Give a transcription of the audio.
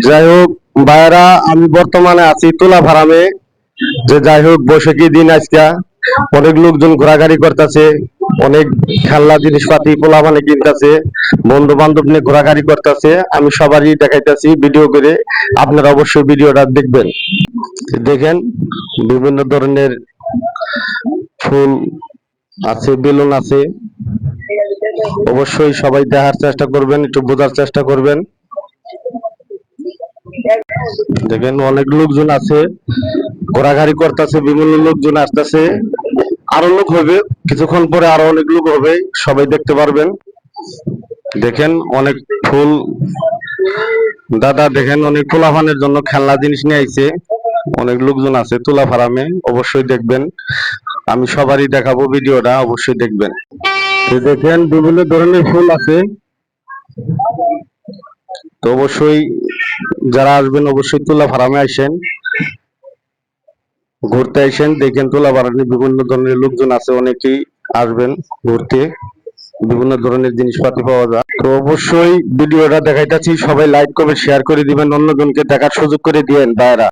যাই হোক ভাইরা, আমি বর্তমানে আছি তুলা ফার্মে। যে যাই হোক বৈশাখী দিন আজকে অনেক লোকজন ঘোরাঘুরি করতেছে, অনেক খেলনা জিনিসপাতি পোলা মানে কিনতেছে, বন্ধু বান্ধব নিয়ে ঘোরাঘুরি করতেছে। আমি সবারই দেখাইতেছি ভিডিও করে, আপনারা অবশ্যই ভিডিওটা দেখবেন। দেখেন বিভিন্ন ধরনের ফুল আছে, বেলুন আছে, অবশ্যই সবাই দেখার চেষ্টা করবেন, একটু বোঝার চেষ্টা করবেন। দেখেন অনেক লোকজন আছে, ঘোরাঘুরি করতেছে, বিভিন্ন লোকজন আসতেছে, আরো লোক হবে কিছুক্ষণ পরে, আরো অনেক লোক হবে, সবাই দেখতে পারবেন। দেখেন অনেক ফুল, দাদা দেখেন অনেক পোলাপানের জন্য খেলনা জিনিস নিয়ে আইছে, অনেক লোকজন আছে তুলা ফার্মে, অবশ্যই দেখবেন। আমি সবারই দেখাবো, ভিডিওটা অবশ্যই দেখবেন। তো দেখেন বিভিন্ন ধরনের ফুল আছে, তো অবশ্যই যারা আসবেন অবশ্যই তুলা ফার্মে আসেন, ঘুরতে আসেন। দেখেন তুলা ফার্মে বিভিন্ন ধরনের লোকজন আছে, অনেকেই আসবেন ঘুরতে, বিভিন্ন ধরনের জিনিসপাতি পাওয়া যায়। তো অবশ্যই ভিডিওটা দেখাইতেছি, সবাই লাইক কমেন্ট শেয়ার করে দিবেন, অন্যজনকে দেখার সুযোগ করে দিবেন ভাইরা।